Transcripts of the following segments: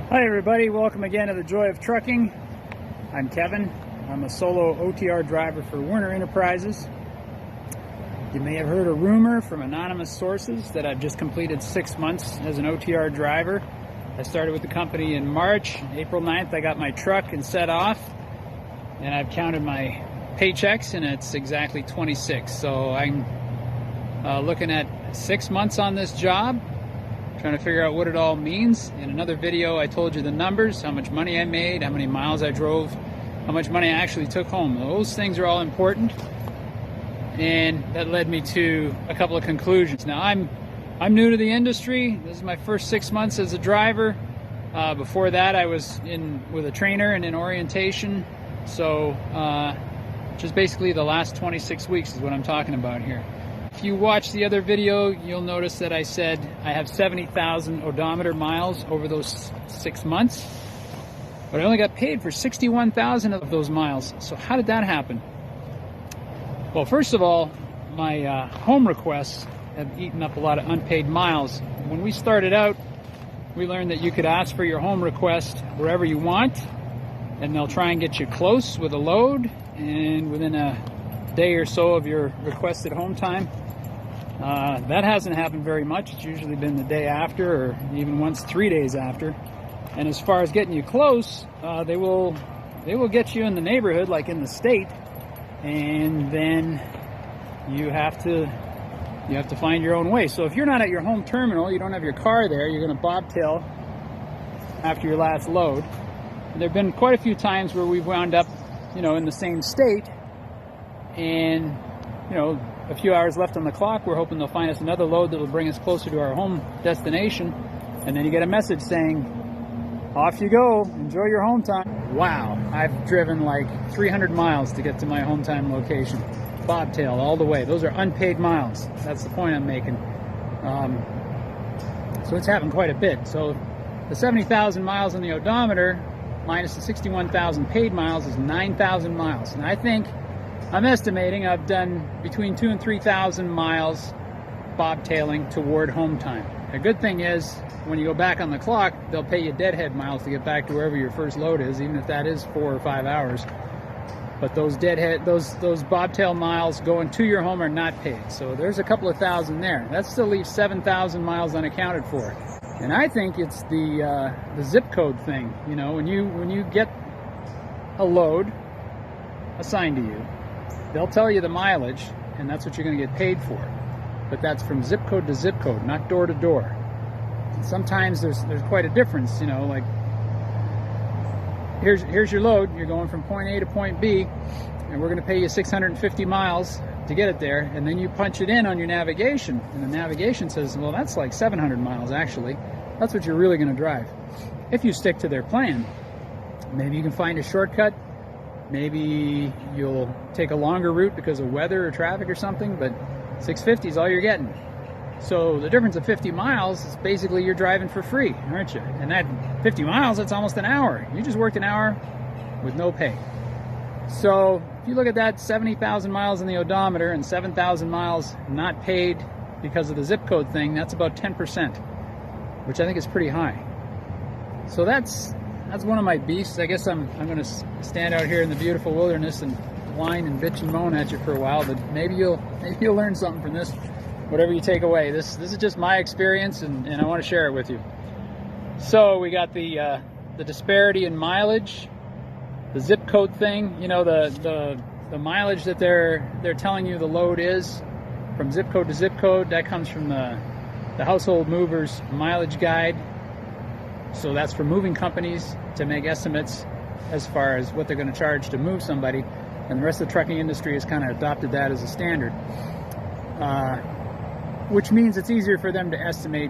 Hi everybody, welcome again to the Joy of Trucking. I'm Kevin. I'm a solo OTR driver for Werner Enterprises. You may have heard a rumor from anonymous sources that I've just completed 6 months as an OTR driver. I started with the company in March. April 9th I got my truck and set off, and I've counted my paychecks and it's exactly 26. So I'm looking at 6 months on this job, trying to figure out what it all means. In another video I told you the numbers, how much money I made, how many miles I drove, how much money I actually took home. Those things are all important, and that led me to a couple of conclusions. Now I'm new to the industry. This is my first 6 months as a driver. Before that I was with a trainer and in orientation. So just basically the last 26 weeks is what I'm talking about here. If you watch the other video, you'll notice that I said I have 70,000 odometer miles over those 6 months, but I only got paid for 61,000 of those miles. So how did that happen? Well, first of all, my home requests have eaten up a lot of unpaid miles. When we started out, we learned that you could ask for your home request wherever you want, and they'll try and get you close with a load, and within a day or so of your requested home time. That hasn't happened very much. It's usually been the day after, or even once 3 days after. And as far as getting you close, they will get you in the neighborhood, like in the state, and then you have to find your own way. So if you're not at your home terminal, you don't have your car there, you're going to bobtail after your last load. And there have been quite a few times where we've wound up, in the same state, and a few hours left on the clock, we're hoping they'll find us another load that will bring us closer to our home destination, and then you get a message saying, off you go, enjoy your home time. Wow, I've driven like 300 miles to get to my home time location. Bobtail all the way. Those are unpaid miles. That's the point I'm making. So it's happened quite a bit. So the 70,000 miles on the odometer minus the 61,000 paid miles is 9,000 miles. And I'm estimating I've done between 2,000 and 3,000 miles bobtailing toward home time. The good thing is, when you go back on the clock, they'll pay you deadhead miles to get back to wherever your first load is, even if that is 4 or 5 hours. But those those bobtail miles going to your home are not paid. So there's a couple of thousand there. That still leaves 7,000 miles unaccounted for. And I think it's the zip code thing. When you get a load assigned to you, they'll tell you the mileage, and that's what you're going to get paid for. But that's from zip code to zip code, not door to door. And sometimes there's quite a difference. Like here's your load. You're going from point A to point B, and we're going to pay you 650 miles to get it there. And then you punch it in on your navigation, and the navigation says, well, that's like 700 miles actually. That's what you're really going to drive. If you stick to their plan, maybe you can find a shortcut. Maybe you'll take a longer route because of weather or traffic or something, but 650 is all you're getting. So the difference of 50 miles is basically you're driving for free, aren't you? And that 50 miles, that's almost an hour. You just worked an hour with no pay. So if you look at that, 70,000 miles in the odometer and 7,000 miles not paid because of the zip code thing, that's about 10%, which I think is pretty high. So that's one of my beasts. I guess I'm going to stand out here in the beautiful wilderness and whine and bitch and moan at you for a while, but maybe you'll learn something from this, whatever you take away. This is just my experience, and I want to share it with you. So we got the disparity in mileage, the zip code thing. The mileage that they're telling you the load is from zip code to zip code. That comes from the Household Movers Mileage Guide. So that's for moving companies to make estimates as far as what they're going to charge to move somebody, and the rest of the trucking industry has kind of adopted that as a standard, which means it's easier for them to estimate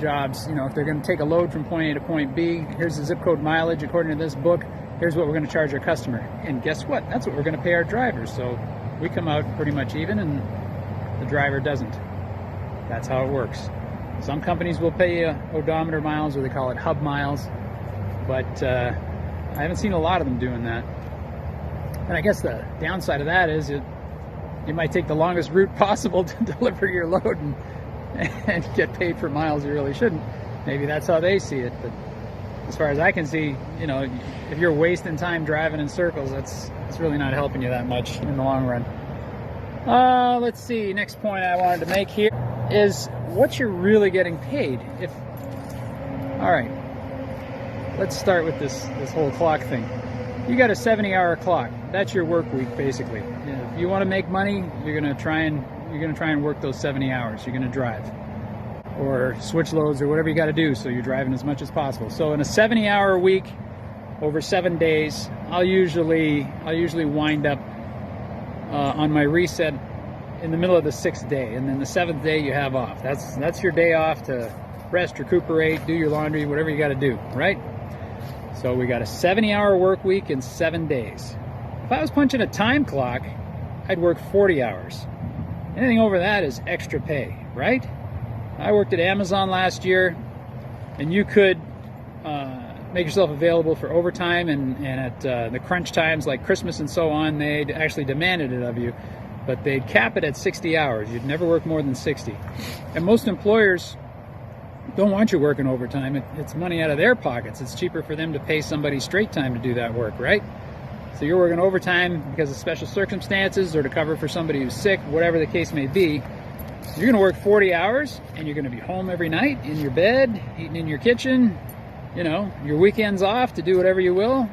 jobs. If they're going to take a load from point A to point B, here's the zip code mileage according to this book, here's what we're going to charge our customer, and guess what? That's what we're going to pay our drivers. So we come out pretty much even, and the driver doesn't. That's how it works. Some companies will pay you odometer miles, or they call it hub miles, but I haven't seen a lot of them doing that. And I guess the downside of that is you might take the longest route possible to deliver your load and get paid for miles you really shouldn't. Maybe that's how they see it, but as far as I can see, you know, if you're wasting time driving in circles, that's really not helping you that much in the long run. Let's see, next point I wanted to make here is what you're really getting paid. All right, let's start with this whole clock thing. You got a 70-hour clock. That's your work week, basically. If you want to make money, you're gonna try and work those 70 hours. You're gonna drive or switch loads or whatever you got to do, so you're driving as much as possible. So in a 70-hour week over 7 days, I'll usually wind up on my reset in the middle of the 6th day, and then the 7th day you have off. That's your day off to rest, recuperate, do your laundry, whatever you got to do, right? So we got a 70-hour work week in 7 days. If I was punching a time clock, I'd work 40 hours. Anything over that is extra pay, right? I worked at Amazon last year, and you could make yourself available for overtime, and at the crunch times like Christmas and so on, they'd actually demanded it of you, but they'd cap it at 60 hours. You'd never work more than 60. And most employers don't want you working overtime. It's money out of their pockets. It's cheaper for them to pay somebody straight time to do that work, right? So you're working overtime because of special circumstances or to cover for somebody who's sick, whatever the case may be. You're going to work 40 hours and you're going to be home every night in your bed, eating in your kitchen, you know, your weekends off to do whatever you will.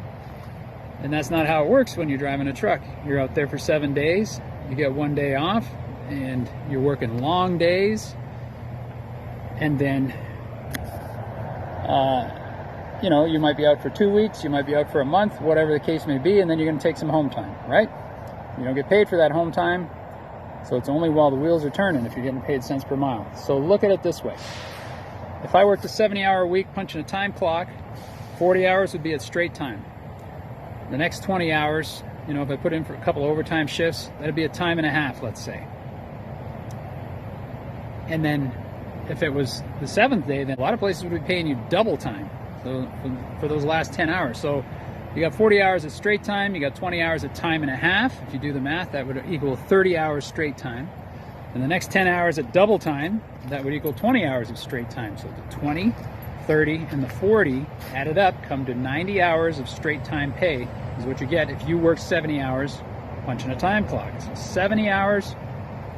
And that's not how it works when you're driving a truck. You're out there for 7 days, you get 1 day off, and you're working long days. And then, you know, you might be out for 2 weeks, you might be out for a month, whatever the case may be, and then you're going to take some home time, right? You don't get paid for that home time, so it's only while the wheels are turning if you're getting paid cents per mile. So look at it this way. If I worked a 70-hour week punching a time clock, 40 hours would be at straight time. The next 20 hours, you know, if I put in for a couple overtime shifts, that'd be a time and a half, let's say. And then if it was the 7th day, then a lot of places would be paying you double time for those last 10 hours. So you got 40 hours at straight time, you got 20 hours at time and a half. If you do the math, that would equal 30 hours straight time. And the next 10 hours at double time, that would equal 20 hours of straight time. So the 20, 30, and the 40 added up come to 90 hours of straight time pay is what you get if you work 70 hours punching a time clock. So 70 hours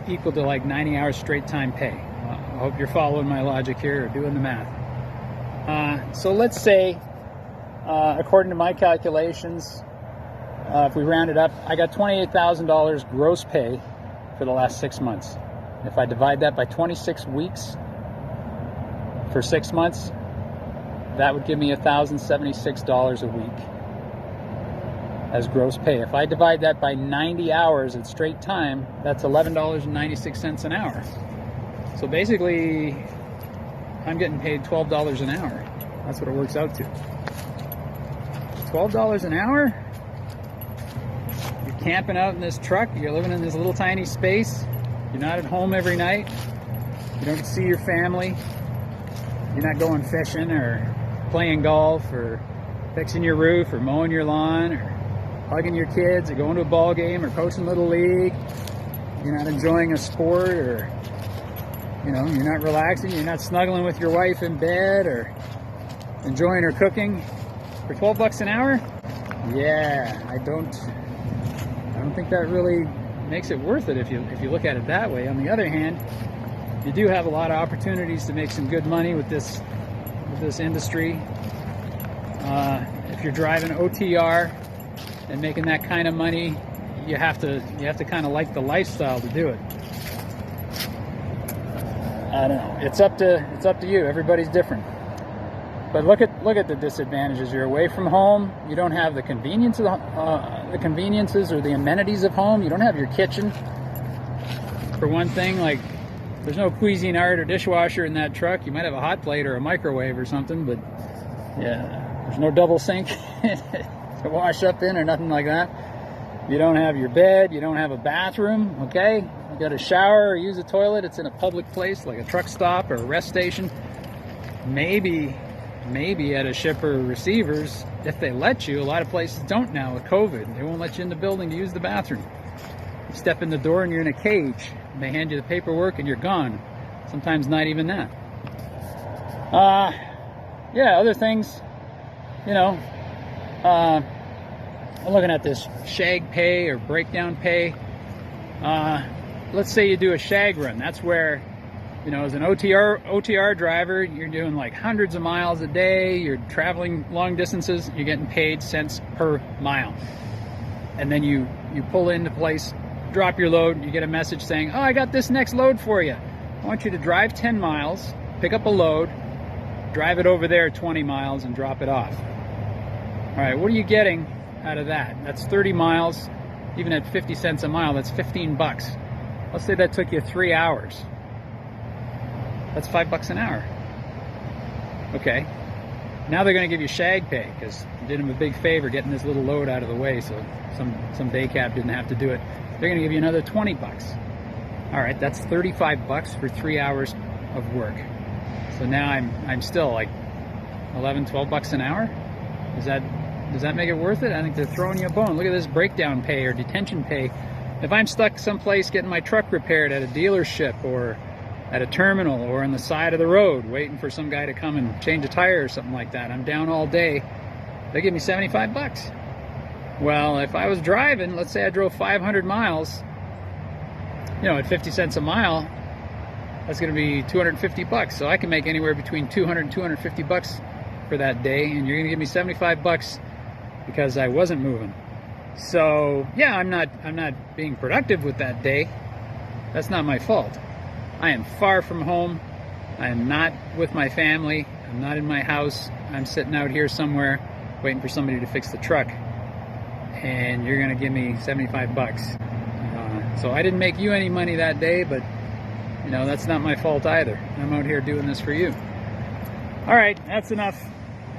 equal to like 90 hours straight time pay. I hope you're following my logic here or doing the math. So let's say, according to my calculations, if we round it up, I got $28,000 gross pay for the last 6 months. If I divide that by 26 weeks for 6 months, that would give me $1,076 a week as gross pay. If I divide that by 90 hours at straight time, that's $11.96 an hour. So basically, I'm getting paid $12 an hour. That's what it works out to. $12 an hour? You're camping out in this truck, you're living in this little tiny space, you're not at home every night, you don't see your family, you're not going fishing or playing golf or fixing your roof or mowing your lawn or hugging your kids or going to a ball game or coaching Little League. You're not enjoying a sport, or you know, you're not relaxing, you're not snuggling with your wife in bed or enjoying her cooking for $12 an hour. Yeah, I don't think that really makes it worth it if you look at it that way. On the other hand, you do have a lot of opportunities to make some good money with this industry. If you're driving OTR and making that kind of money, you have to kind of like the lifestyle to do it. I don't know. It's up to you. Everybody's different. But look at the disadvantages. You're away from home. You don't have the conveniences or the amenities of home. You don't have your kitchen. For one thing, like there's no Cuisinart or dishwasher in that truck. You might have a hot plate or a microwave or something, but yeah, there's no double sink to wash up in or nothing like that. You don't have your bed. You don't have a bathroom. Okay, you got to shower or use a toilet. It's in a public place like a truck stop or a rest station. Maybe at a shipper or receivers, if they let you. A lot of places don't now with COVID. They won't let you in the building to use the bathroom. You step in the door and you're in a cage. They hand you the paperwork and you're gone. Sometimes not even that. Yeah, other things. you know, I'm looking at this shag pay or breakdown pay. Let's say you do a shag run. That's where, you know, as an OTR driver, you're doing like hundreds of miles a day, you're traveling long distances, you're getting paid cents per mile. And then you pull into place, drop your load, you get a message saying, oh, I got this next load for you. I want you to drive 10 miles, pick up a load, drive it over there 20 miles and drop it off. All right, what are you getting out of that? That's 30 miles, even at 50 cents a mile, that's 15 bucks. Let's say that took you 3 hours. That's $5 an hour. Okay, now they're gonna give you shag pay because you did them a big favor getting this little load out of the way so some day cab didn't have to do it. They're gonna give you another 20 bucks. All right, that's 35 bucks for 3 hours of work. So now I'm still like 11, 12 bucks an hour. Does that make it worth it? I think they're throwing you a bone. Look at this breakdown pay or detention pay. If I'm stuck someplace getting my truck repaired at a dealership or at a terminal or on the side of the road waiting for some guy to come and change a tire or something like that, I'm down all day, they give me 75 bucks. Well, if I was driving, let's say I drove 500 miles, you know, at 50 cents a mile, that's going to be 250 bucks. So I can make anywhere between 200 and 250 bucks for that day, and you're going to give me 75 bucks because I wasn't moving. So yeah, I'm not being productive with that day. That's not my fault. I am far from home. I am not with my family. I'm not in my house. I'm sitting out here somewhere waiting for somebody to fix the truck, and you're going to give me 75 bucks. So I didn't make you any money that day, but you know, that's not my fault either. I'm out here doing this for you. All right, that's enough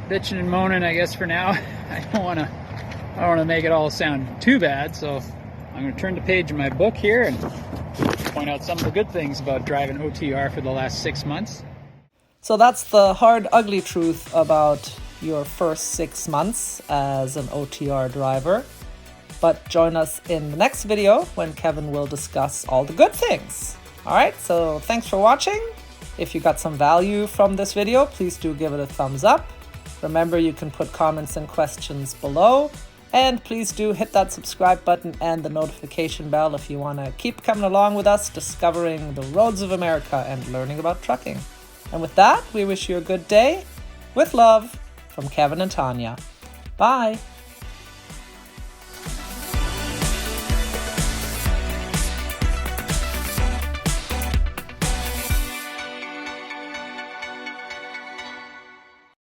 bitching and moaning, I guess, for now. I don't want to make it all sound too bad, so I'm going to turn the page in my book here and point out some of the good things about driving OTR for the last 6 months. So that's the hard, ugly truth about your first 6 months as an OTR driver. But join us in the next video when Kevin will discuss all the good things. All right, so thanks for watching. If you got some value from this video, please do give it a thumbs up. Remember, you can put comments and questions below. And please do hit that subscribe button and the notification bell if you want to keep coming along with us, discovering the roads of America and learning about trucking. And with that, we wish you a good day. With love, from Kevin and Tanya. Bye.